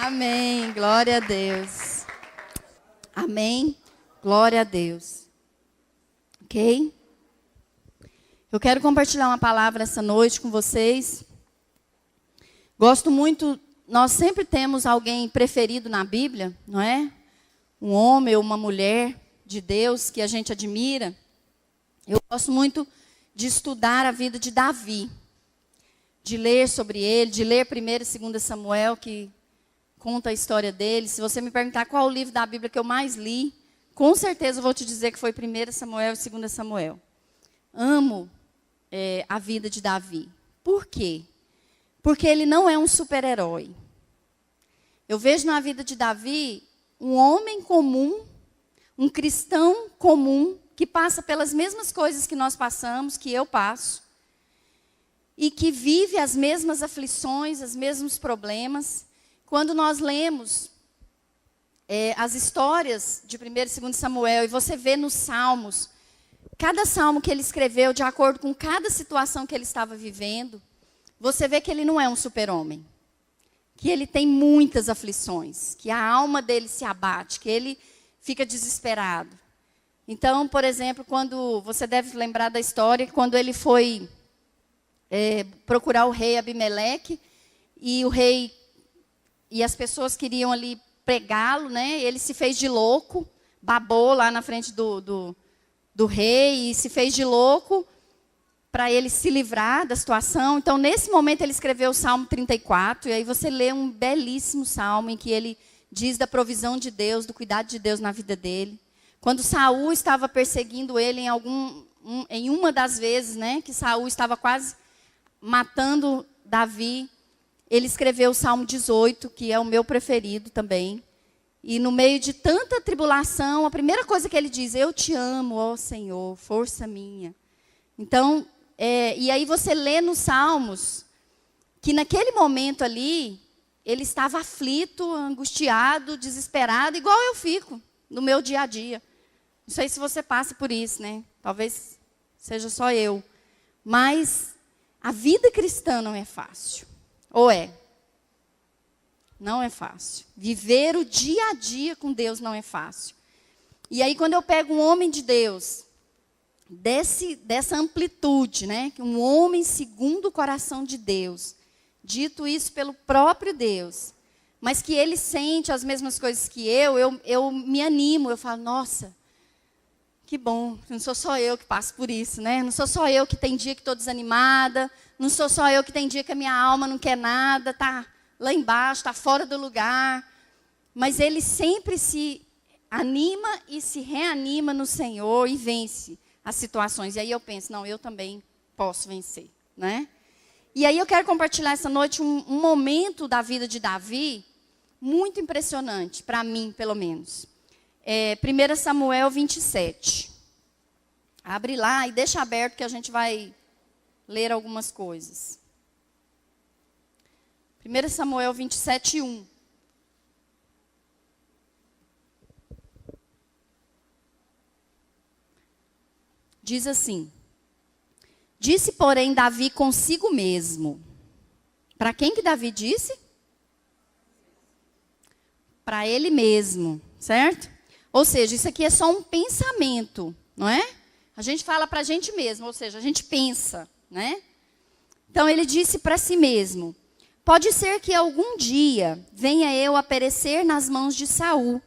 Amém. Glória a Deus. Amém. Glória a Deus. Ok? Eu quero compartilhar uma palavra essa noite com vocês. Gosto muito, nós sempre temos alguém preferido na Bíblia, não é? Um homem ou uma mulher de Deus que a gente admira. Eu gosto muito de estudar a vida de Davi, de ler sobre ele, de ler 1º e 2º Samuel, que conta a história dele. Se você me perguntar qual o livro da Bíblia que eu mais li, com certeza eu vou te dizer que foi 1º Samuel e 2º Samuel. Amo a vida de Davi. Por quê? Porque ele não é um super-herói. Eu vejo na vida de Davi um homem comum, um cristão comum, que passa pelas mesmas coisas que nós passamos, que eu passo, e que vive as mesmas aflições, os mesmos problemas. Quando nós lemos as histórias de 1º e 2º Samuel, e você vê nos Salmos, cada salmo que ele escreveu, de acordo com cada situação que ele estava vivendo, você vê que ele não é um super-homem, que ele tem muitas aflições, que a alma dele se abate, que ele fica desesperado. Então, por exemplo, quando você deve lembrar da história, quando ele foi procurar o rei Abimeleque, e o rei e as pessoas queriam ali pregá-lo, né? Ele se fez de louco, babou lá na frente do rei e se fez de louco para ele se livrar da situação. Então, nesse momento, ele escreveu o Salmo 34, e aí você lê um belíssimo salmo em que ele diz da provisão de Deus, do cuidado de Deus na vida dele. Quando Saul estava perseguindo ele em uma das vezes, né, que Saul estava quase matando Davi, ele escreveu o Salmo 18, que é o meu preferido também. E no meio de tanta tribulação, a primeira coisa que ele diz: eu te amo, ó Senhor, força minha. Então, e aí você lê nos Salmos que naquele momento ali, ele estava aflito, angustiado, desesperado, igual eu fico no meu dia a dia. Não sei se você passa por isso, né? Talvez seja só eu. Mas a vida cristã não é fácil. Ou é? Não é fácil. Viver o dia a dia com Deus não é fácil. E aí, quando eu pego um homem de Deus, dessa amplitude, né? Um homem segundo o coração de Deus, dito isso pelo próprio Deus, mas que ele sente as mesmas coisas que eu me animo, eu falo, nossa, que bom, não sou só eu que passo por isso, né? Não sou só eu que tem dia que estou desanimada, não sou só eu que tem dia que a minha alma não quer nada, está lá embaixo, está fora do lugar. Mas ele sempre se anima e se reanima no Senhor e vence as situações. E aí eu penso, não, eu também posso vencer, né? E aí eu quero compartilhar essa noite um momento da vida de Davi muito impressionante, para mim, pelo menos. 1 Samuel 27. Abre lá e deixa aberto que a gente vai ler algumas coisas. 1 Samuel 27, 1. Diz assim: disse, porém, Davi consigo mesmo. Para quem que Davi disse? Para ele mesmo, certo? Ou seja, isso aqui é só um pensamento, não é? A gente fala para a gente mesmo, ou seja, a gente pensa, né? Então ele disse para si mesmo: pode ser que algum dia venha eu a perecer nas mãos de Saul.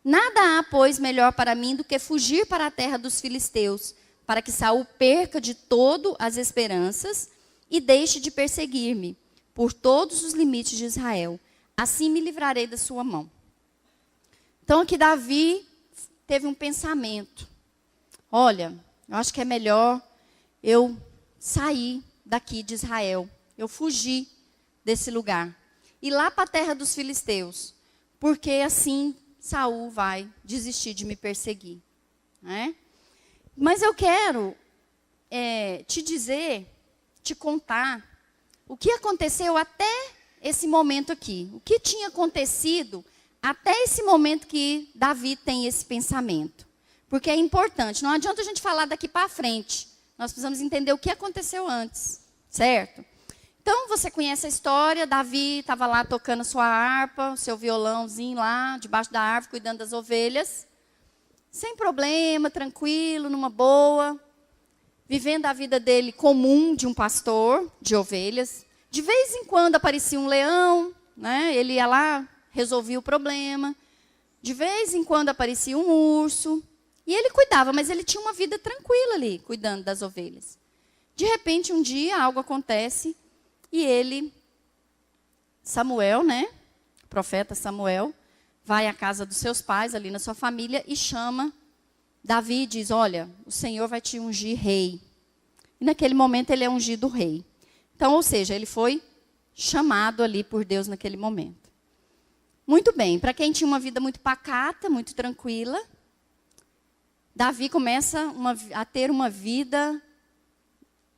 Nada há, pois, melhor para mim do que fugir para a terra dos filisteus, para que Saul perca de todo as esperanças e deixe de perseguir-me por todos os limites de Israel. Assim me livrarei da sua mão. Então aqui Davi teve um pensamento. Olha, eu acho que é melhor eu sair daqui de Israel. Eu fugir desse lugar. Ir lá para a terra dos filisteus. Porque assim Saul vai desistir de me perseguir. Né? Mas eu quero te dizer, te contar o que aconteceu até esse momento aqui. O que tinha acontecido até esse momento que Davi tem esse pensamento. Porque é importante. Não adianta a gente falar daqui para frente. Nós precisamos entender o que aconteceu antes. Certo? Então, você conhece a história, Davi estava lá tocando sua harpa, o seu violãozinho lá, debaixo da árvore, cuidando das ovelhas. Sem problema, tranquilo, numa boa. Vivendo a vida dele comum de um pastor de ovelhas. De vez em quando aparecia um leão, né? Ele ia lá, resolvia o problema. De vez em quando aparecia um urso. E ele cuidava, mas ele tinha uma vida tranquila ali, cuidando das ovelhas. De repente, um dia, algo acontece e ele, Samuel, né? O profeta Samuel, vai à casa dos seus pais, ali na sua família, e chama Davi e diz, olha, o Senhor vai te ungir rei. E naquele momento ele é ungido rei. Então, ou seja, ele foi chamado ali por Deus naquele momento. Muito bem, para quem tinha uma vida muito pacata, muito tranquila, Davi começa a ter uma vida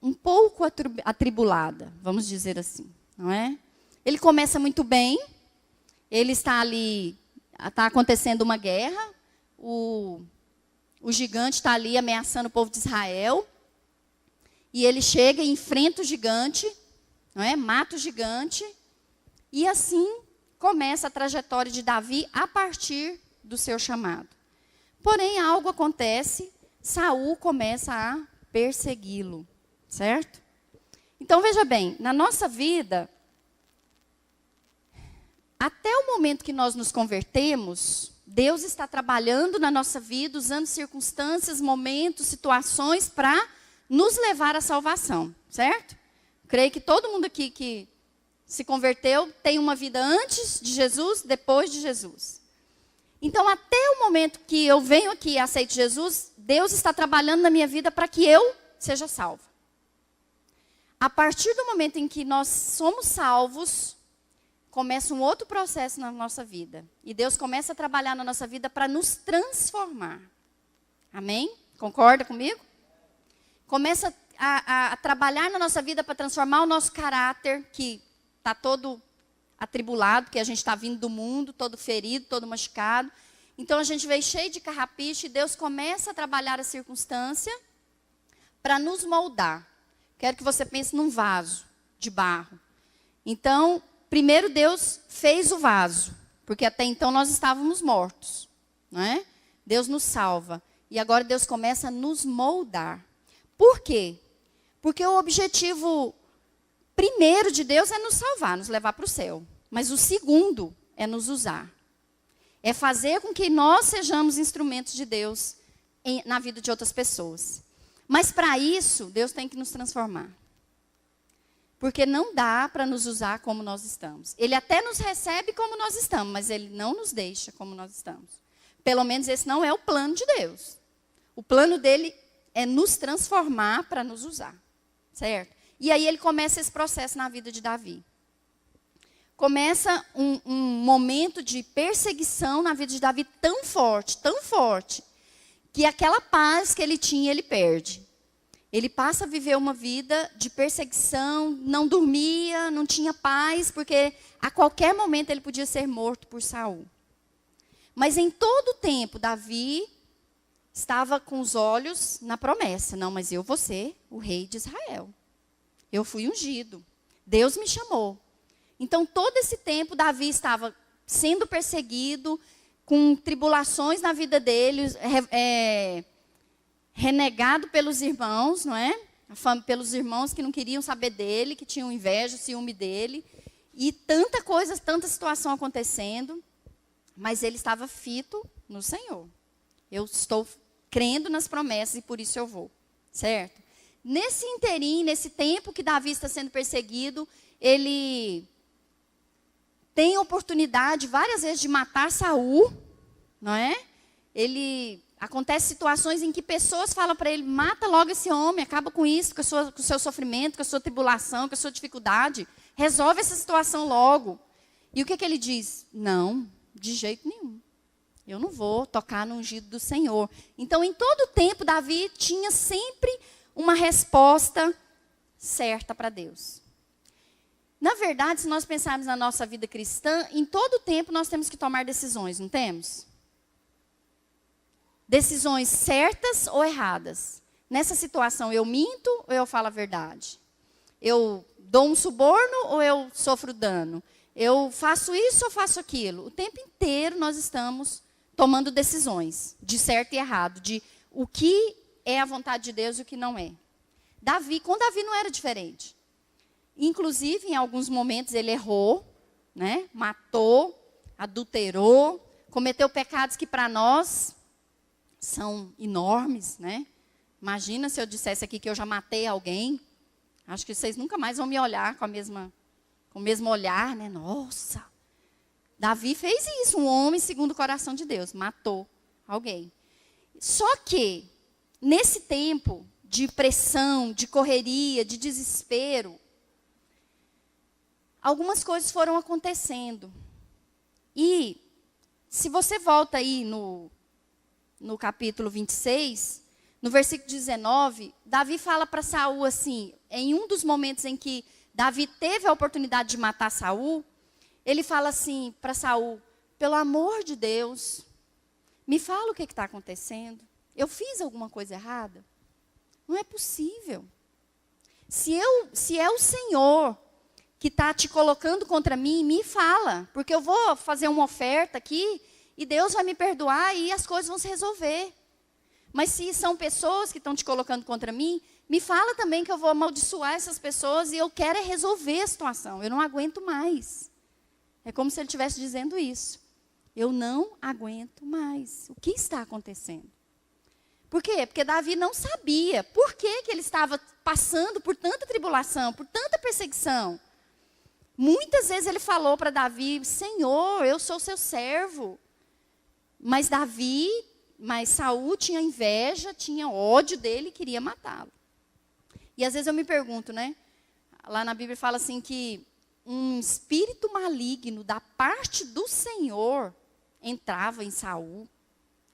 um pouco atribulada, vamos dizer assim, não é? Ele começa muito bem, ele está ali, está acontecendo uma guerra, o gigante está ali ameaçando o povo de Israel, e ele chega e enfrenta o gigante, não é? Mata o gigante, e assim começa a trajetória de Davi a partir do seu chamado. Porém, algo acontece, Saul começa a persegui-lo, certo? Então, veja bem, na nossa vida, até o momento que nós nos convertemos, Deus está trabalhando na nossa vida, usando circunstâncias, momentos, situações para nos levar à salvação, certo? Creio que todo mundo aqui que se converteu tem uma vida antes de Jesus, depois de Jesus. Então, até o momento que eu venho aqui e aceito Jesus, Deus está trabalhando na minha vida para que eu seja salva. A partir do momento em que nós somos salvos, começa um outro processo na nossa vida. E Deus começa a trabalhar na nossa vida para nos transformar. Amém? Concorda comigo? Começa a trabalhar na nossa vida para transformar o nosso caráter, que está todo atribulado, que a gente está vindo do mundo, todo ferido, todo machucado. Então, a gente veio cheio de carrapicho e Deus começa a trabalhar a circunstância para nos moldar. Quero que você pense num vaso de barro. Então, primeiro Deus fez o vaso, porque até então nós estávamos mortos, não é? Deus nos salva. E agora Deus começa a nos moldar. Por quê? Porque o objetivo primeiro de Deus é nos salvar, nos levar para o céu. Mas o segundo é nos usar. É fazer com que nós sejamos instrumentos de Deus na vida de outras pessoas. Mas para isso, Deus tem que nos transformar. Porque não dá para nos usar como nós estamos. Ele até nos recebe como nós estamos, mas Ele não nos deixa como nós estamos. Pelo menos esse não é o plano de Deus. O plano dele é nos transformar para nos usar. Certo? E aí ele começa esse processo na vida de Davi. Começa um momento de perseguição na vida de Davi tão forte, que aquela paz que ele tinha, ele perde. Ele passa a viver uma vida de perseguição, não dormia, não tinha paz, porque a qualquer momento ele podia ser morto por Saul. Mas em todo o tempo, Davi estava com os olhos na promessa. Não, mas eu vou ser o rei de Israel. Eu fui ungido. Deus me chamou. Então, todo esse tempo, Davi estava sendo perseguido, com tribulações na vida dele, renegado pelos irmãos, não é? Pelos irmãos que não queriam saber dele, que tinham inveja, ciúme dele. E tanta coisa, tanta situação acontecendo. Mas ele estava fito no Senhor. Eu estou crendo nas promessas e por isso eu vou. Certo? Nesse interim, nesse tempo que Davi está sendo perseguido, ele tem oportunidade várias vezes de matar Saul, não é? Acontece situações em que pessoas falam para ele, mata logo esse homem, acaba com isso, com o seu sofrimento, com a sua tribulação, com a sua dificuldade, resolve essa situação logo. E o que ele diz? Não, de jeito nenhum. Eu não vou tocar no ungido do Senhor. Então, em todo o tempo, Davi tinha sempre uma resposta certa para Deus. Na verdade, se nós pensarmos na nossa vida cristã, em todo tempo nós temos que tomar decisões, não temos? Decisões certas ou erradas. Nessa situação, eu minto ou eu falo a verdade? Eu dou um suborno ou eu sofro dano? Eu faço isso ou faço aquilo? O tempo inteiro nós estamos tomando decisões de certo e errado, de o que é a vontade de Deus e o que não é. Com Davi não era diferente. Inclusive, em alguns momentos ele errou, né? Matou, adulterou, cometeu pecados que para nós são enormes, né? Imagina se eu dissesse aqui que eu já matei alguém. Acho que vocês nunca mais vão me olhar com o mesmo olhar, né? Nossa! Davi fez isso, um homem segundo o coração de Deus, matou alguém. Só que, nesse tempo de pressão, de correria, de desespero, algumas coisas foram acontecendo. E, se você volta aí no capítulo 26, no versículo 19, Davi fala para Saul assim, em um dos momentos em que Davi teve a oportunidade de matar Saul, ele fala assim para Saul, pelo amor de Deus, me fala o que está acontecendo. Eu fiz alguma coisa errada? Não é possível. Se é o Senhor que está te colocando contra mim, me fala, porque eu vou fazer uma oferta aqui e Deus vai me perdoar e as coisas vão se resolver. Mas se são pessoas que estão te colocando contra mim, me fala também que eu vou amaldiçoar essas pessoas e eu quero é resolver a situação. Eu não aguento mais. É como se ele estivesse dizendo isso. Eu não aguento mais. O que está acontecendo? Por quê? Porque Davi não sabia por que ele estava passando por tanta tribulação, por tanta perseguição. Muitas vezes ele falou para Davi, Senhor, eu sou seu servo. Mas Saul tinha inveja, tinha ódio dele e queria matá-lo. E às vezes eu me pergunto, né? Lá na Bíblia fala assim que um espírito maligno da parte do Senhor entrava em Saul.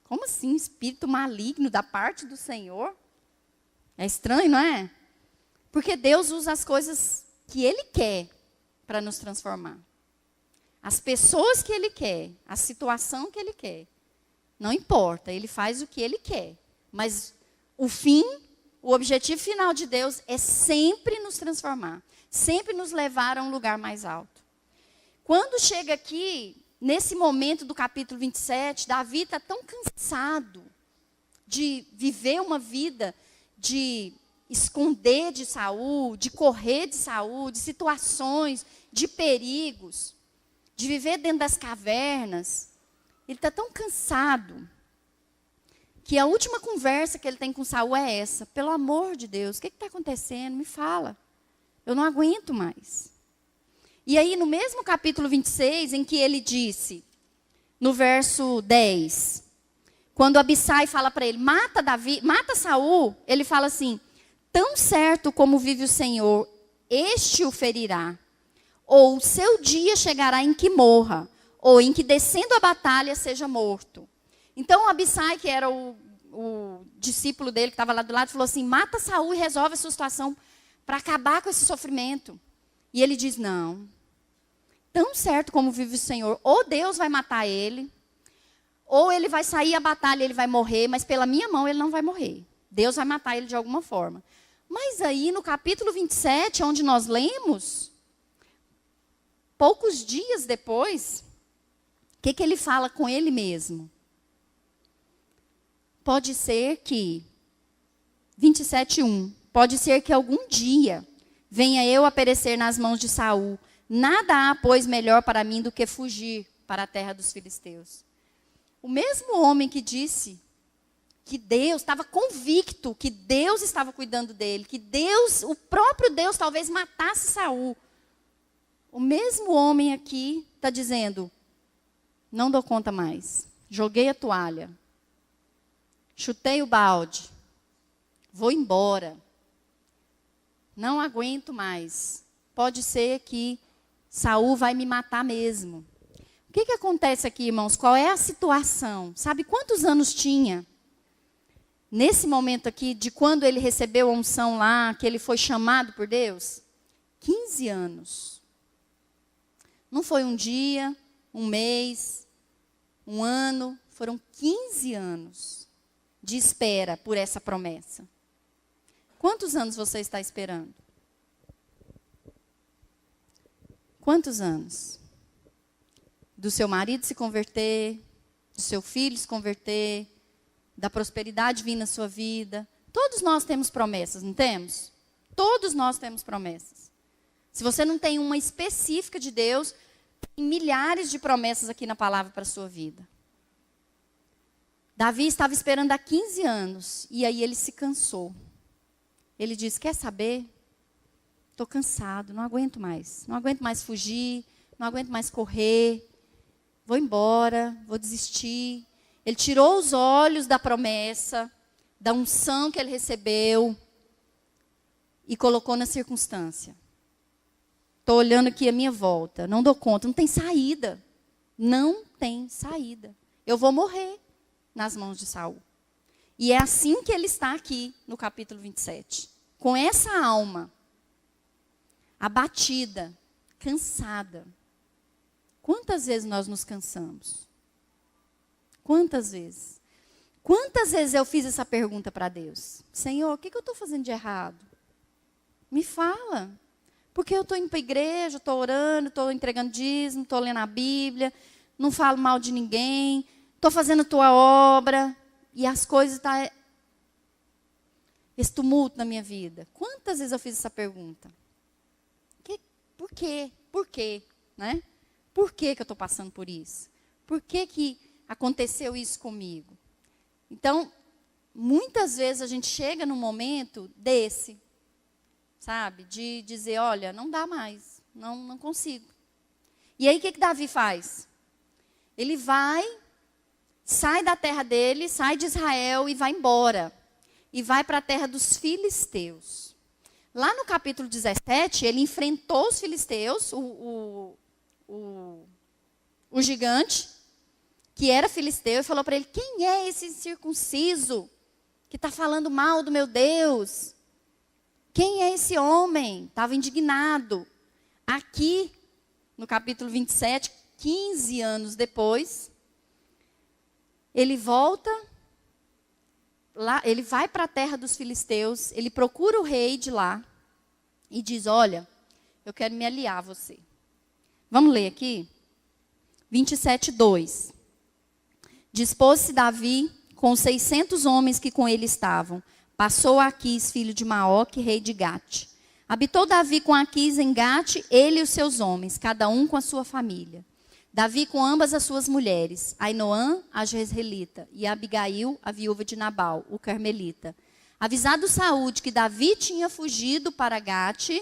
Como assim, um espírito maligno da parte do Senhor? É estranho, não é? Porque Deus usa as coisas que Ele quer para nos transformar. As pessoas que Ele quer, a situação que Ele quer. Não importa, Ele faz o que Ele quer. Mas o objetivo final de Deus é sempre nos transformar. Sempre nos levar a um lugar mais alto. Quando chega aqui, nesse momento do capítulo 27, Davi está tão cansado de viver uma vida de esconder de Saul, de correr de Saul, de situações, de perigos, de viver dentro das cavernas. Ele está tão cansado que a última conversa que ele tem com Saul é essa. Pelo amor de Deus, o que está acontecendo? Me fala. Eu não aguento mais. E aí, no mesmo capítulo 26, em que ele disse, no verso 10, quando Abissai fala para ele, mata Saul, ele fala assim, tão certo como vive o Senhor, este o ferirá, ou o seu dia chegará em que morra, ou em que descendo a batalha seja morto. Então Abissai, que era o discípulo dele, que estava lá do lado, falou assim, mata Saul e resolve a sua situação para acabar com esse sofrimento. E ele diz, não, tão certo como vive o Senhor, ou Deus vai matar ele, ou ele vai sair à batalha e ele vai morrer, mas pela minha mão ele não vai morrer. Deus vai matar ele de alguma forma. Mas aí no capítulo 27, onde nós lemos, poucos dias depois, o que ele fala com ele mesmo? Pode ser que, 27:1, pode ser que algum dia venha eu a perecer nas mãos de Saul. Nada há, pois, melhor para mim do que fugir para a terra dos filisteus. O mesmo homem que disse que Deus estava convicto, que Deus estava cuidando dele, que Deus, o próprio Deus, talvez matasse Saul. O mesmo homem aqui está dizendo, não dou conta mais. Joguei a toalha. Chutei o balde. Vou embora. Não aguento mais. Pode ser que Saul vai me matar mesmo. O que acontece aqui, irmãos? Qual é a situação? Sabe quantos anos tinha? Nesse momento aqui, de quando ele recebeu a unção lá, que ele foi chamado por Deus? 15 anos. Não foi um dia, um mês, um ano. Foram 15 anos de espera por essa promessa. Quantos anos você está esperando? Quantos anos? Do seu marido se converter, do seu filho se converter, da prosperidade vir na sua vida. Todos nós temos promessas, não temos? Todos nós temos promessas. Se você não tem uma específica de Deus, tem milhares de promessas aqui na palavra para a sua vida. Davi estava esperando há 15 anos, e aí ele se cansou. Ele disse, quer saber? Estou cansado, não aguento mais. Não aguento mais fugir, não aguento mais correr. Vou embora, vou desistir. Ele tirou os olhos da promessa, da unção que ele recebeu, e colocou na circunstância. Estou olhando aqui a minha volta, não dou conta, não tem saída. Não tem saída. Eu vou morrer nas mãos de Saul. E é assim que ele está aqui no capítulo 27. Com essa alma abatida, cansada. Quantas vezes nós nos cansamos? Quantas vezes? Quantas vezes eu fiz essa pergunta para Deus? Senhor, o que eu estou fazendo de errado? Me fala. Porque eu estou indo para a igreja, estou orando, estou entregando dízimo, estou lendo a Bíblia, não falo mal de ninguém, estou fazendo a tua obra, e as coisas estão... esse tumulto na minha vida. Quantas vezes eu fiz essa pergunta? Por quê? Por quê? Né? Por que eu estou passando por isso? Por que aconteceu isso comigo? Então, muitas vezes a gente chega num momento desse, sabe? De dizer, olha, não dá mais, não consigo. E aí o que Davi faz? Ele vai, sai da terra dele, sai de Israel e vai embora. E vai para a terra dos filisteus. Lá no capítulo 17, ele enfrentou os filisteus, o gigante, que era filisteu, e falou para ele, quem é esse incircunciso que está falando mal do meu Deus? Quem é esse homem? Estava indignado. Aqui, no capítulo 27, 15 anos depois, ele volta, lá, ele vai para a terra dos filisteus, ele procura o rei de lá e diz, olha, eu quero me aliar a você. Vamos ler aqui? 27:2. Dispôs-se Davi com os 600 homens que com ele estavam. Passou a Aquis, filho de Maoque, rei de Gate. Habitou Davi com Aquis em Gate, ele e os seus homens, cada um com a sua família. Davi com ambas as suas mulheres, Ainoã, a jezreelita, e Abigail, a viúva de Nabal, o carmelita. Avisado Saul de que Davi tinha fugido para Gate,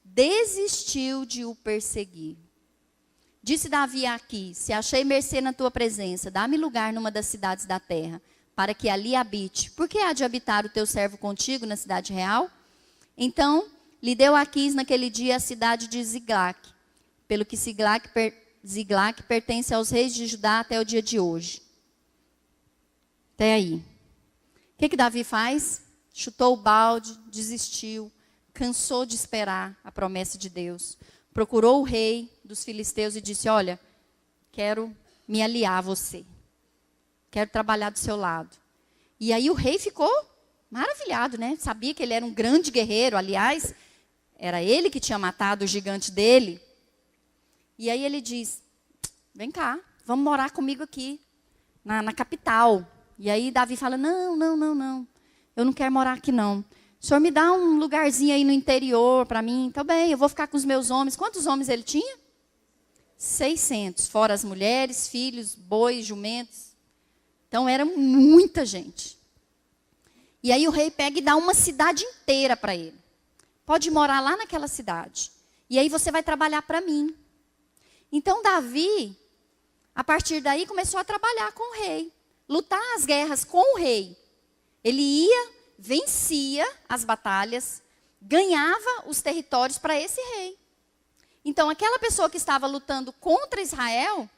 desistiu de o perseguir. Disse Davi a Aquis, se achei mercê na tua presença, dá-me lugar numa das cidades da terra, para que ali habite. Por que há de habitar o teu servo contigo na cidade real? Então, lhe deu Aquis naquele dia a cidade de Ziglac, pelo que Ziglac pertence aos reis de Judá até o dia de hoje. Até aí. O que Davi faz? Chutou o balde, desistiu, cansou de esperar a promessa de Deus. Procurou o rei dos filisteus e disse, olha, quero me aliar a você. Quero trabalhar do seu lado. E aí o rei ficou maravilhado, né? Sabia que ele era um grande guerreiro, aliás, era ele que tinha matado o gigante dele. E aí ele diz, vem cá, vamos morar comigo aqui, na capital. E aí Davi fala, não, eu não quero morar aqui não. O senhor me dá um lugarzinho aí no interior para mim? Tá bem, eu vou ficar com os meus homens. Quantos homens ele tinha? 600, fora as mulheres, filhos, bois, jumentos. Então era muita gente. E aí o rei pega e dá uma cidade inteira para ele. Pode morar lá naquela cidade. E aí você vai trabalhar para mim. Então Davi, a partir daí, começou a trabalhar com o rei. Lutar as guerras com o rei. Ele ia, vencia as batalhas, ganhava os territórios para esse rei. Então aquela pessoa que estava lutando contra Israel,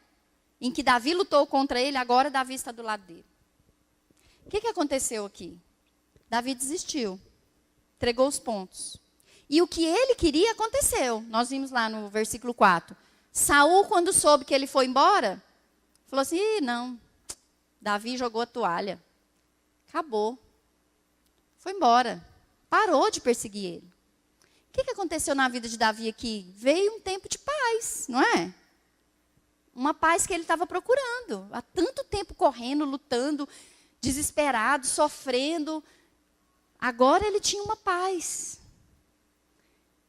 em que Davi lutou contra ele, agora Davi está do lado dele. O que aconteceu aqui? Davi desistiu, entregou os pontos. E o que ele queria aconteceu. Nós vimos lá no versículo 4. Saul, quando soube que ele foi embora, falou assim, não, Davi jogou a toalha. Acabou. Foi embora. Parou de perseguir ele. que aconteceu na vida de Davi aqui? Veio um tempo de paz, não é? Uma paz que ele estava procurando. Há tanto tempo correndo, lutando, desesperado, sofrendo. Agora ele tinha uma paz.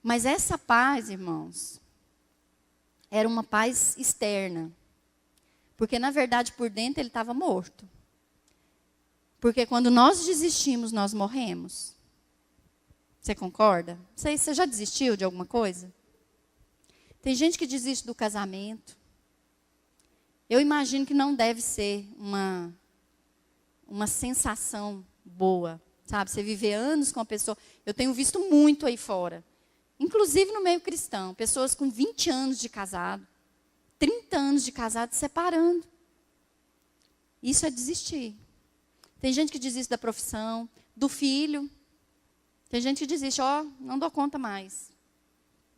Mas essa paz, irmãos, era uma paz externa. Porque, na verdade, por dentro ele estava morto. Porque quando nós desistimos, nós morremos. Você concorda? Você já desistiu de alguma coisa? Tem gente que desiste do casamento. Eu imagino que não deve ser uma sensação boa, sabe? Você viver anos com uma pessoa. Eu tenho visto muito aí fora. Inclusive no meio cristão. Pessoas com 20 anos de casado. 30 anos de casado se separando. Isso é desistir. Tem gente que desiste da profissão, do filho. Tem gente que desiste, não dou conta mais.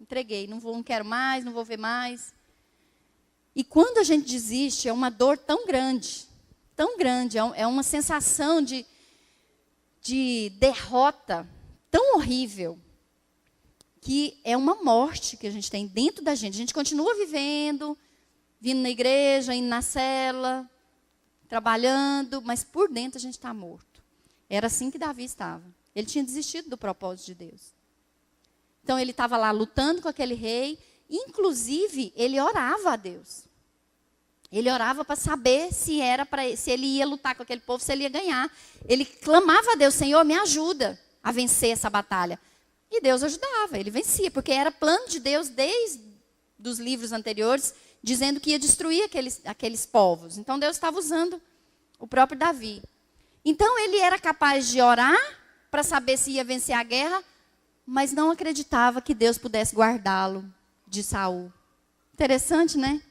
Entreguei, não quero mais, não vou ver mais. E quando a gente desiste, é uma dor tão grande, é uma sensação de derrota tão horrível, que é uma morte que a gente tem dentro da gente. A gente continua vivendo, vindo na igreja, indo na cela, trabalhando, mas por dentro a gente está morto. Era assim que Davi estava. Ele tinha desistido do propósito de Deus. Então ele estava lá lutando com aquele rei, inclusive ele orava a Deus. Ele orava para saber se ele ia lutar com aquele povo, se ele ia ganhar. Ele clamava a Deus, Senhor, me ajuda a vencer essa batalha. E Deus ajudava, ele vencia, porque era plano de Deus desde os livros anteriores, dizendo que ia destruir aqueles povos. Então Deus estava usando o próprio Davi. Então ele era capaz de orar para saber se ia vencer a guerra, mas não acreditava que Deus pudesse guardá-lo de Saul. Interessante, né?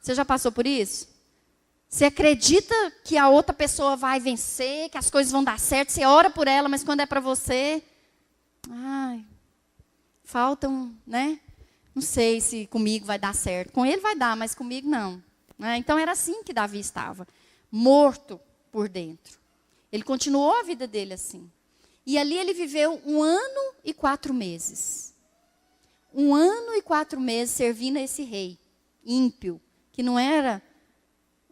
Você já passou por isso? Você acredita que a outra pessoa vai vencer, que as coisas vão dar certo, você ora por ela, mas quando é para você, faltam, né? Não sei se comigo vai dar certo. Com ele vai dar, mas comigo não. Então era assim que Davi estava, morto por dentro. Ele continuou a vida dele assim. E ali ele viveu 1 ano e 4 meses. 1 ano e 4 meses servindo a esse rei ímpio, que não era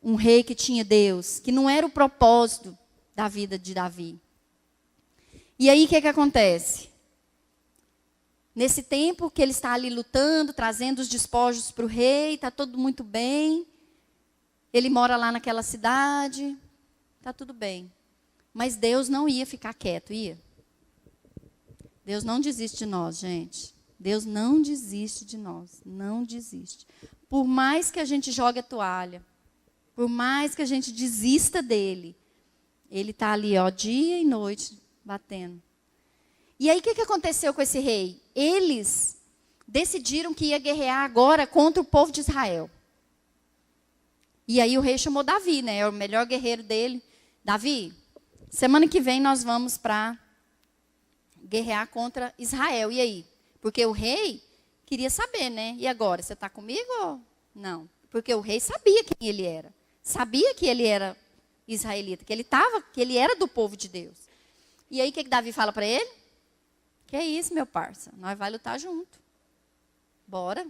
um rei que tinha Deus, que não era o propósito da vida de Davi. E aí o que acontece? Nesse tempo que ele está ali lutando, trazendo os despojos para o rei, está tudo muito bem. Ele mora lá naquela cidade, está tudo bem. Mas Deus não ia ficar quieto, ia? Deus não desiste de nós, gente. Deus não desiste de nós, não desiste. Por mais que a gente jogue a toalha, por mais que a gente desista dele, ele está ali, dia e noite, batendo. E aí o que aconteceu com esse rei? Eles decidiram que ia guerrear agora contra o povo de Israel. E aí o rei chamou Davi, né? É o melhor guerreiro dele. Davi, semana que vem nós vamos para guerrear contra Israel. E aí? Porque o rei queria saber, né? E agora, você está comigo ou não? Porque o rei sabia quem ele era. Sabia que ele era israelita, que ele era do povo de Deus. E aí o que Davi fala para ele? Que é isso, meu parça? Nós vamos lutar junto. Bora.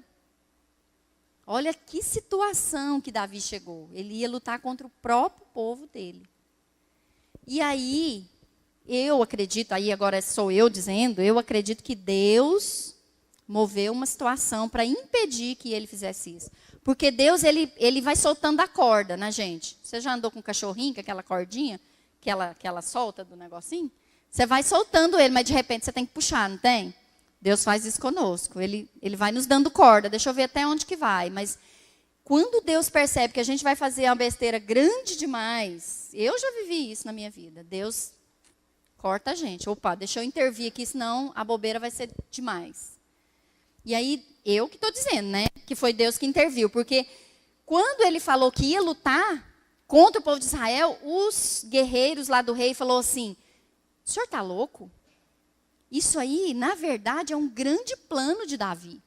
Olha que situação que Davi chegou. Ele ia lutar contra o próprio povo dele. E aí, eu acredito, aí agora sou eu dizendo, eu acredito que Deus moveu uma situação para impedir que ele fizesse isso. Porque Deus, ele vai soltando a corda na gente. Você já andou com um cachorrinho, com aquela cordinha, que ela solta do negocinho? Você vai soltando ele, mas de repente você tem que puxar, não tem? Deus faz isso conosco. Ele vai nos dando corda. Deixa eu ver até onde que vai. Mas quando Deus percebe que a gente vai fazer uma besteira grande demais, eu já vivi isso na minha vida. Deus corta a gente. Opa, deixa eu intervir aqui, senão a bobeira vai ser demais. E aí, eu que estou dizendo, né? Que foi Deus que interviu. Porque quando ele falou que ia lutar contra o povo de Israel, os guerreiros lá do rei falaram assim, o senhor está louco? Isso aí, na verdade, é um grande plano de Davi.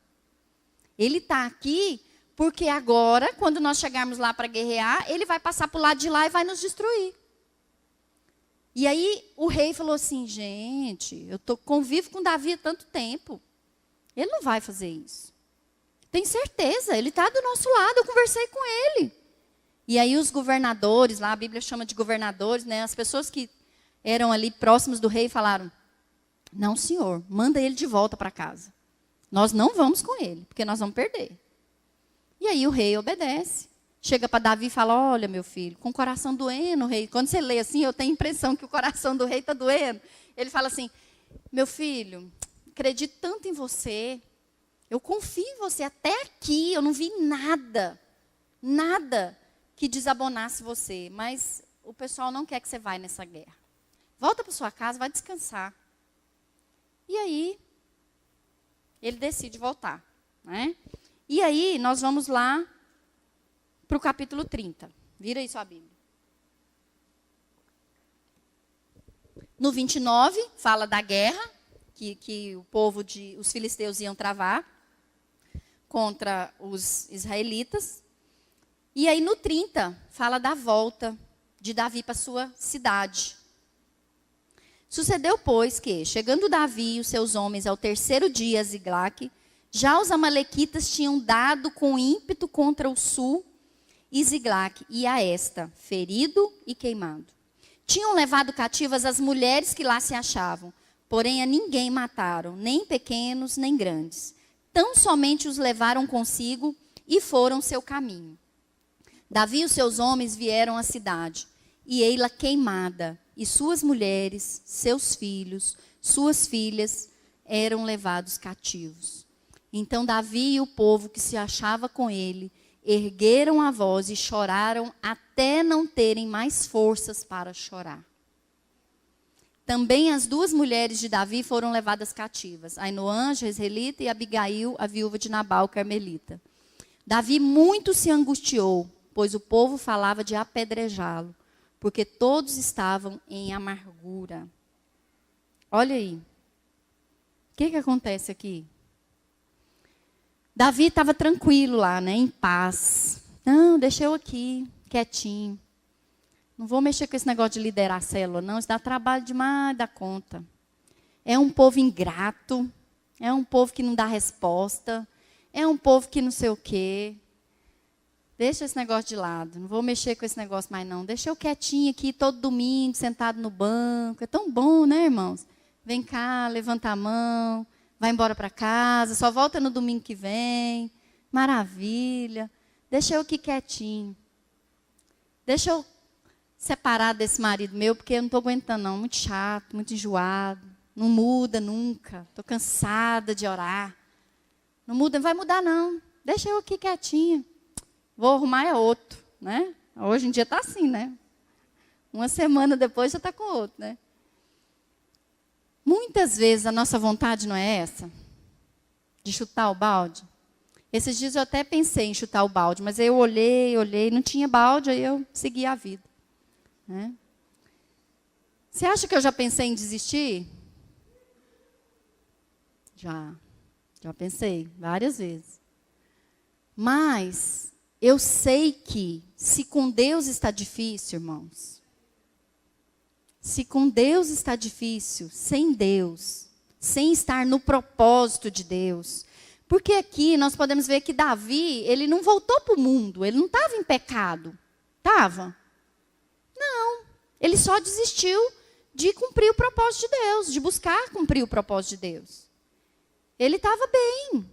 Ele está aqui porque agora, quando nós chegarmos lá para guerrear, ele vai passar para o lado de lá e vai nos destruir. E aí o rei falou assim, gente, eu convivo com Davi há tanto tempo. Ele não vai fazer isso. Tem certeza, ele está do nosso lado, eu conversei com ele. E aí os governadores, lá a Bíblia chama de governadores, né? As pessoas que eram ali próximos do rei falaram, não, senhor, manda ele de volta para casa. Nós não vamos com ele, porque nós vamos perder. E aí o rei obedece. Chega para Davi e fala, olha, meu filho, com o coração doendo, rei. Quando você lê assim, eu tenho a impressão que o coração do rei está doendo. Ele fala assim, meu filho, acredito tanto em você, eu confio em você até aqui, eu não vi nada que desabonasse você, mas o pessoal não quer que você vá nessa guerra. Volta para sua casa, vai descansar. E aí, ele decide voltar, né? E aí, nós vamos lá para o capítulo 30. Vira aí sua Bíblia. No 29, fala da guerra que o povo os filisteus iam travar contra os israelitas. E aí, no 30, fala da volta de Davi para sua cidade. Sucedeu, pois, que, chegando Davi e os seus homens ao terceiro dia a Ziglague, já os amalequitas tinham dado com ímpeto contra o sul e Ziglague e a esta, ferido e queimado. Tinham levado cativas as mulheres que lá se achavam, porém a ninguém mataram, nem pequenos, nem grandes. Tão somente os levaram consigo e foram seu caminho. Davi e os seus homens vieram à cidade, e ei-la queimada, e suas mulheres, seus filhos, suas filhas eram levados cativos. Então Davi e o povo que se achava com ele ergueram a voz e choraram até não terem mais forças para chorar. Também as duas mulheres de Davi foram levadas cativas, Ainoã, jezreelita, e Abigail, a viúva de Nabal, carmelita. Davi muito se angustiou, pois o povo falava de apedrejá-lo, porque todos estavam em amargura. Olha aí. O que acontece aqui? Davi estava tranquilo lá, né, em paz. Não, deixa eu aqui, quietinho. Não vou mexer com esse negócio de liderar a célula, não. Isso dá trabalho demais, dá conta. É um povo ingrato. É um povo que não dá resposta. É um povo que não sei o quê. Deixa esse negócio de lado. Não vou mexer com esse negócio mais, não. Deixa eu quietinho aqui, todo domingo, sentado no banco. É tão bom, né, irmãos? Vem cá, levanta a mão, vai embora para casa, só volta no domingo que vem. Maravilha. Deixa eu aqui quietinho. Deixa eu separar desse marido meu, porque eu não estou aguentando, não. Muito chato, muito enjoado. Não muda nunca. Estou cansada de orar. Não muda, não vai mudar, não. Deixa eu aqui quietinha. Vou arrumar outro, né? Hoje em dia está assim, né? Uma semana depois já está com outro, né? Muitas vezes a nossa vontade não é essa, de chutar o balde. Esses dias eu até pensei em chutar o balde, mas eu olhei, não tinha balde, aí eu segui a vida. Né? Você acha que eu já pensei em desistir? Já pensei várias vezes. Mas eu sei que se com Deus está difícil, irmãos, se com Deus está difícil, sem Deus, sem estar no propósito de Deus. Porque aqui nós podemos ver que Davi, ele não voltou para o mundo, ele não estava em pecado. Estava? Não. Ele só desistiu de cumprir o propósito de Deus, de buscar cumprir o propósito de Deus. Ele estava bem.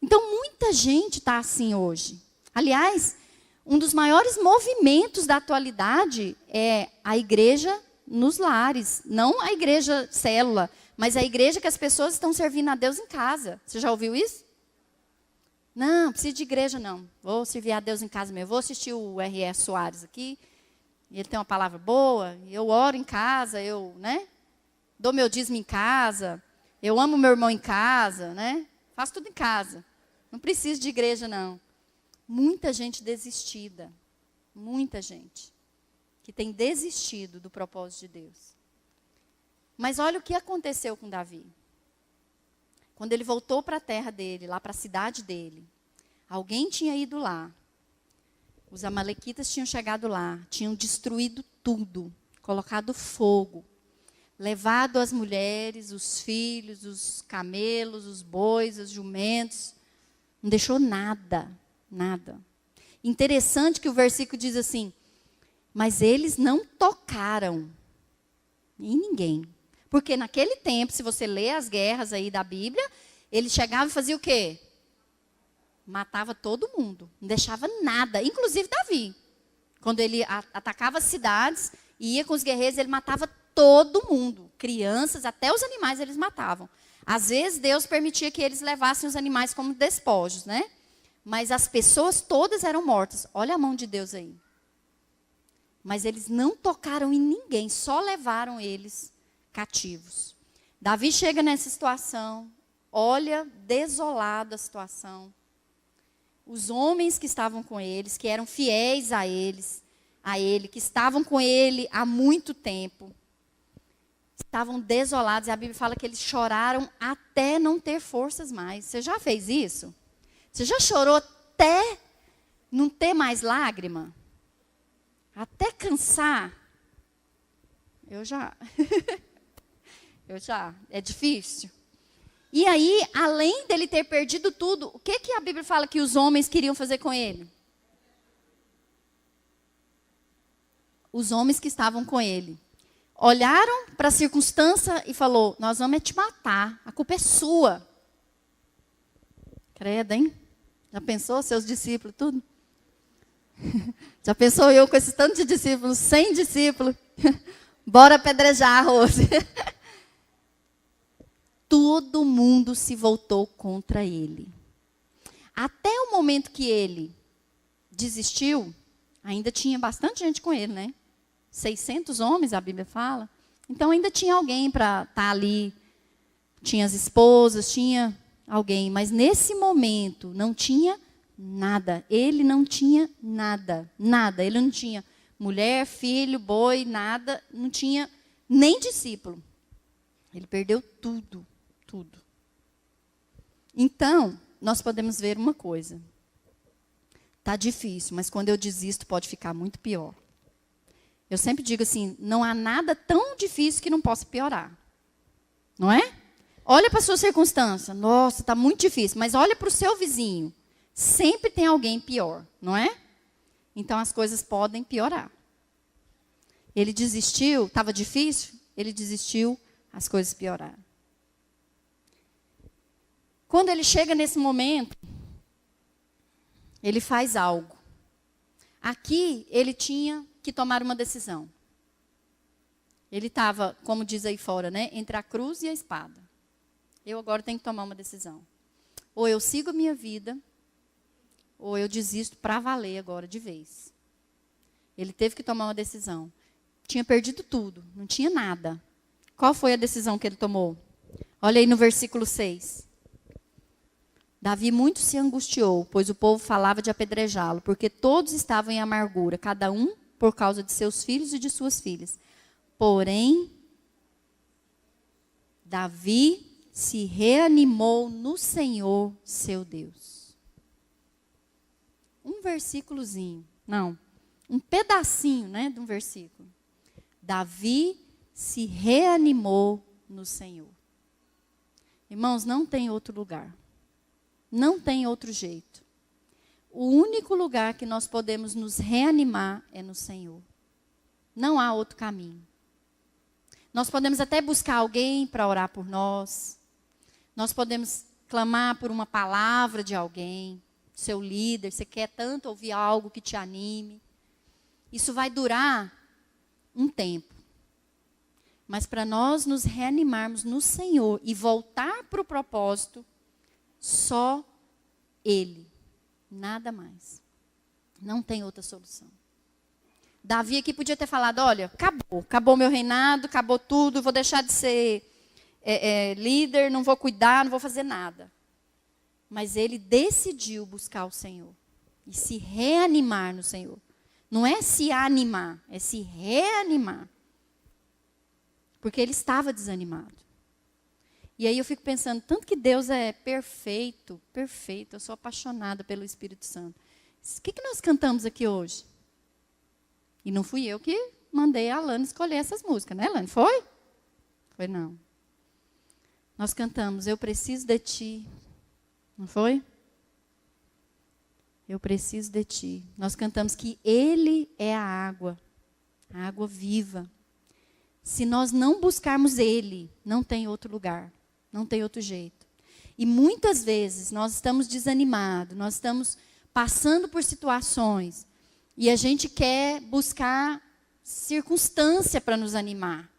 Então, muita gente está assim hoje. Aliás, um dos maiores movimentos da atualidade é a igreja nos lares. Não a igreja célula, mas a igreja que as pessoas estão servindo a Deus em casa. Você já ouviu isso? Não, preciso de igreja não. Vou servir a Deus em casa mesmo. Vou assistir o R.S. Soares aqui. Ele tem uma palavra boa. Eu oro em casa, eu, né? Dou meu dízimo em casa. Eu amo meu irmão em casa, né? Faço tudo em casa. Não preciso de igreja, não. Muita gente desistida. Muita gente que tem desistido do propósito de Deus. Mas olha o que aconteceu com Davi. Quando ele voltou para a terra dele, lá para a cidade dele, alguém tinha ido lá. Os amalequitas tinham chegado lá, tinham destruído tudo, colocado fogo. levado as mulheres, os filhos, os camelos, os bois, os jumentos. Não deixou nada, nada. Interessante que o versículo diz assim, mas eles não tocaram em ninguém. Porque naquele tempo, se você lê as guerras aí da Bíblia, ele chegava e fazia o quê? Matava todo mundo, não deixava nada, inclusive Davi. Quando ele atacava as cidades e ia com os guerreiros, ele matava todo mundo. Crianças, até os animais eles matavam. Às vezes Deus permitia que eles levassem os animais como despojos, né? Mas as pessoas todas eram mortas. Olha a mão de Deus aí. Mas eles não tocaram em ninguém, só levaram eles cativos. Davi chega nessa situação, olha desolada a situação. Os homens que estavam com eles, que eram fiéis a ele, que estavam com ele há muito tempo, estavam desolados. E a Bíblia fala que eles choraram até não ter forças mais. Você já fez isso? Você já chorou até não ter mais lágrima? Até cansar? Eu já. É difícil. E aí, além dele ter perdido tudo, o que a Bíblia fala que os homens queriam fazer com ele? Os homens que estavam com ele olharam para a circunstância e falou, nós vamos te matar, a culpa é sua. Credo, hein? Já pensou, seus discípulos, tudo? Já pensou eu com esse tanto de discípulos, 100 discípulos? Bora apedrejar a Rose. Todo mundo se voltou contra ele. Até o momento que ele desistiu, ainda tinha bastante gente com ele, né? 600 homens, a Bíblia fala. Então ainda tinha alguém para estar ali. Tinha as esposas, tinha alguém. Mas nesse momento não tinha nada. Ele não tinha nada. Nada. Ele não tinha mulher, filho, boi, nada. Não tinha nem discípulo. Ele perdeu tudo. Tudo. Então, nós podemos ver uma coisa. Está difícil, mas quando eu desisto pode ficar muito pior. Eu sempre digo assim, não há nada tão difícil que não possa piorar. Não é? Olha para a sua circunstância. Nossa, está muito difícil. Mas olha para o seu vizinho. Sempre tem alguém pior, não é? Então as coisas podem piorar. Ele desistiu, estava difícil? Ele desistiu, as coisas pioraram. Quando ele chega nesse momento, ele faz algo. Aqui, ele tinha que tomar uma decisão. Ele estava, como diz aí fora, né, entre a cruz e a espada. Eu agora tenho que tomar uma decisão. Ou eu sigo a minha vida, ou eu desisto para valer agora de vez. Ele teve que tomar uma decisão. Tinha perdido tudo, não tinha nada. Qual foi a decisão que ele tomou? Olha aí no versículo 6. Davi muito se angustiou, pois o povo falava de apedrejá-lo, porque todos estavam em amargura, cada um por causa de seus filhos e de suas filhas. Porém, Davi se reanimou no Senhor, seu Deus. Um versículozinho, não, um pedacinho, né, de um versículo. Davi se reanimou no Senhor. Irmãos, não tem outro lugar. Não tem outro jeito. O único lugar que nós podemos nos reanimar é no Senhor. Não há outro caminho. Nós podemos até buscar alguém para orar por nós. Nós podemos clamar por uma palavra de alguém, seu líder. Você quer tanto ouvir algo que te anime. Isso vai durar um tempo. Mas para nós nos reanimarmos no Senhor e voltar para o propósito, só Ele, nada mais. Não tem outra solução. Davi aqui podia ter falado, olha, acabou meu reinado, acabou tudo, vou deixar de ser líder, não vou cuidar, não vou fazer nada. Mas ele decidiu buscar o Senhor e se reanimar no Senhor. Não é se animar, é se reanimar. Porque ele estava desanimado. E aí eu fico pensando, tanto que Deus é perfeito, perfeito. Eu sou apaixonada pelo Espírito Santo. O que nós cantamos aqui hoje? E não fui eu que mandei a Alane escolher essas músicas, né, Alane? Foi? Foi não. Nós cantamos, eu preciso de ti. Não foi? Eu preciso de ti. Nós cantamos que ele é a água viva. Se nós não buscarmos ele, não tem outro lugar, não tem outro jeito. E muitas vezes nós estamos desanimados, nós estamos passando por situações e a gente quer buscar circunstância para nos animar.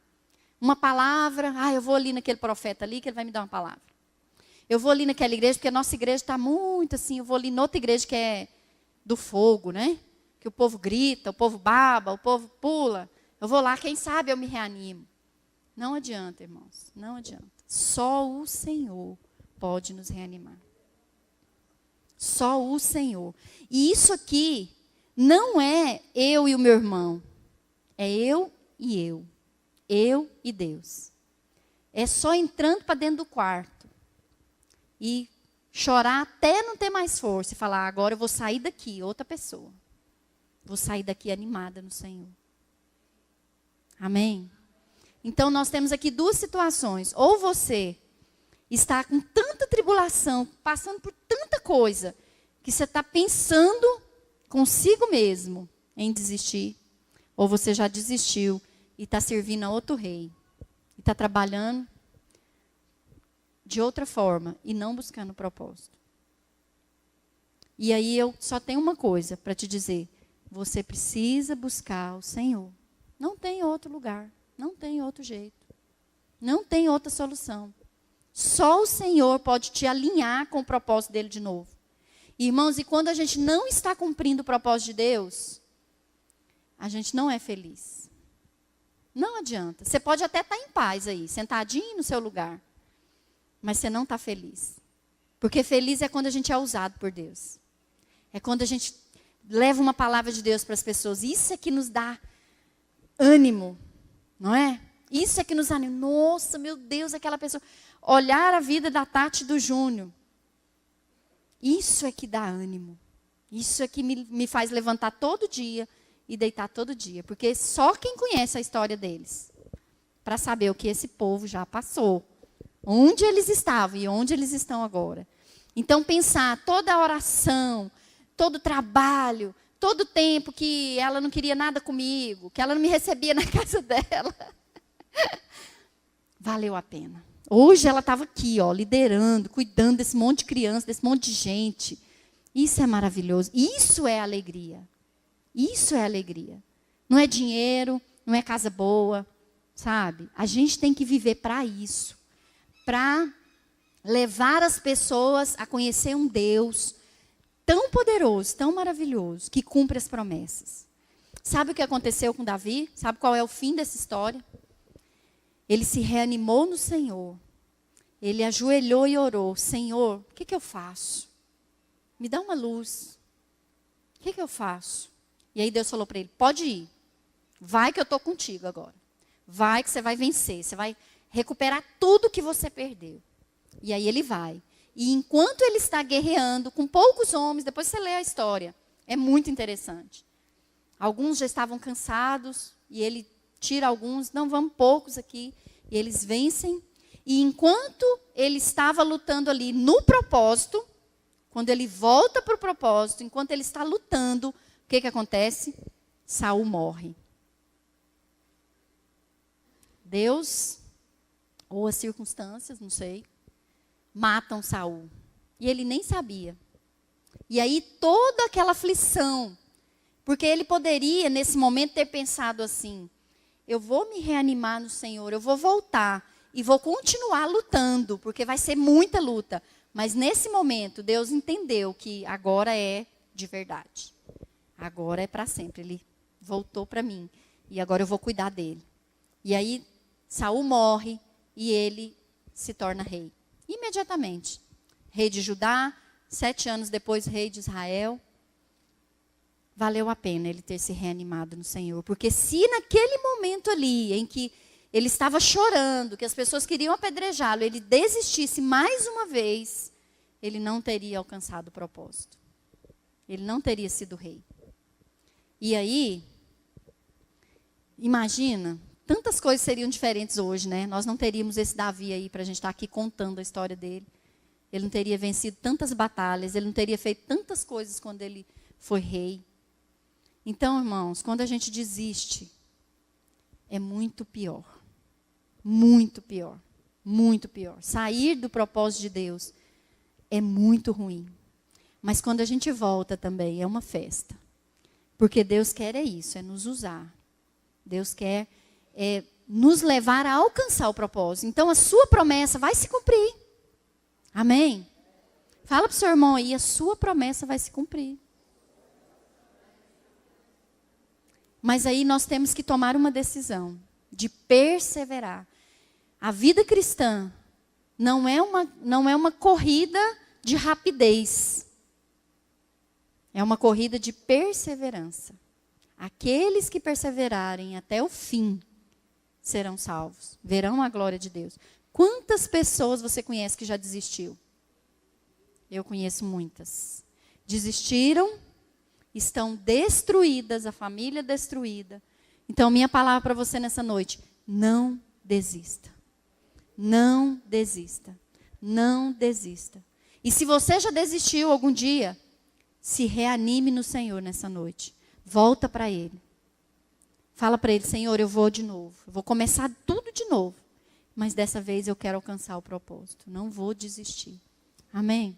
Uma palavra, eu vou ali naquele profeta ali que ele vai me dar uma palavra. Eu vou ali naquela igreja, porque a nossa igreja está muito assim, eu vou ali noutra igreja que é do fogo, né? Que o povo grita, o povo baba, o povo pula. Eu vou lá, quem sabe eu me reanimo. Não adianta, irmãos, não adianta. Só o Senhor pode nos reanimar. Só o Senhor. E isso aqui não é eu e o meu irmão. É eu e eu. Eu e Deus. É só entrando para dentro do quarto. E chorar até não ter mais força. E falar, agora eu vou sair daqui, outra pessoa. Vou sair daqui animada no Senhor. Amém? Então nós temos aqui duas situações. Ou você está com tanta tribulação, passando por tanta coisa, que você está pensando consigo mesmo em desistir. Ou você já desistiu e está servindo a outro rei. E está trabalhando de outra forma e não buscando propósito. E aí eu só tenho uma coisa para te dizer. Você precisa buscar o Senhor. Não tem outro lugar. Não tem outro jeito. Não tem outra solução. Só o Senhor pode te alinhar com o propósito dele de novo. Irmãos, e quando a gente não está cumprindo o propósito de Deus, a gente não é feliz. Não adianta. Você pode até estar em paz aí, sentadinho no seu lugar. Mas você não está feliz. Porque feliz é quando a gente é usado por Deus. É quando a gente leva uma palavra de Deus para as pessoas. Isso é que nos dá ânimo, não é? Isso é que nos anima. Nossa, meu Deus, aquela pessoa. Olhar a vida da Tati e do Júnior. Isso é que dá ânimo. Isso é que me faz levantar todo dia e deitar todo dia. Porque só quem conhece a história deles, para saber o que esse povo já passou. Onde eles estavam e onde eles estão agora. Então pensar toda a oração, todo o trabalho, todo o tempo que ela não queria nada comigo, que ela não me recebia na casa dela. Valeu a pena. Hoje ela estava aqui, liderando, cuidando desse monte de criança, desse monte de gente. Isso é maravilhoso. Isso é alegria. Isso é alegria. Não é dinheiro, não é casa boa, sabe? A gente tem que viver para isso. Para levar as pessoas a conhecer um Deus tão poderoso, tão maravilhoso, que cumpre as promessas. Sabe o que aconteceu com Davi? Sabe qual é o fim dessa história? Ele se reanimou no Senhor. Ele ajoelhou e orou. Senhor, o que eu faço? Me dá uma luz. O que eu faço? E aí Deus falou para ele, pode ir. Vai que eu estou contigo agora. Vai que você vai vencer. Você vai recuperar tudo que você perdeu. E aí ele vai. E enquanto ele está guerreando com poucos homens, depois você lê a história. É muito interessante. Alguns já estavam cansados e ele tira alguns, não, vamos poucos aqui. E eles vencem. E enquanto ele estava lutando ali no propósito, quando ele volta para o propósito, enquanto ele está lutando, o que acontece? Saul morre. Deus, ou as circunstâncias, não sei, matam Saul. E ele nem sabia. E aí toda aquela aflição, porque ele poderia, nesse momento, ter pensado assim, eu vou me reanimar no Senhor, eu vou voltar e vou continuar lutando, porque vai ser muita luta. Mas nesse momento, Deus entendeu que agora é de verdade. Agora é para sempre. Ele voltou para mim. E agora eu vou cuidar dele. E aí, Saul morre e ele se torna rei. Imediatamente. Rei de Judá, 7 anos depois, rei de Israel. Valeu a pena ele ter se reanimado no Senhor. Porque se naquele momento ali, em que ele estava chorando, que as pessoas queriam apedrejá-lo, ele desistisse mais uma vez, ele não teria alcançado o propósito. Ele não teria sido rei. E aí, imagina, tantas coisas seriam diferentes hoje, né? Nós não teríamos esse Davi aí para a gente estar aqui contando a história dele. Ele não teria vencido tantas batalhas, ele não teria feito tantas coisas quando ele foi rei. Então, irmãos, quando a gente desiste, é muito pior. Muito pior. Muito pior. Sair do propósito de Deus é muito ruim. Mas quando a gente volta também, é uma festa. Porque Deus quer isso, é nos usar. Deus quer nos levar a alcançar o propósito. Então, a sua promessa vai se cumprir. Amém? Fala para o seu irmão aí, a sua promessa vai se cumprir. Mas aí nós temos que tomar uma decisão de perseverar. A vida cristã não é uma corrida de rapidez. É uma corrida de perseverança. Aqueles que perseverarem até o fim serão salvos, verão a glória de Deus. Quantas pessoas você conhece que já desistiu? Eu conheço muitas. Desistiram, estão destruídas, a família destruída. Então, minha palavra para você nessa noite, não desista. Não desista. Não desista. E se você já desistiu algum dia, se reanime no Senhor nessa noite. Volta para Ele. Fala para Ele, Senhor, eu vou de novo. Eu vou começar tudo de novo. Mas dessa vez eu quero alcançar o propósito. Não vou desistir. Amém?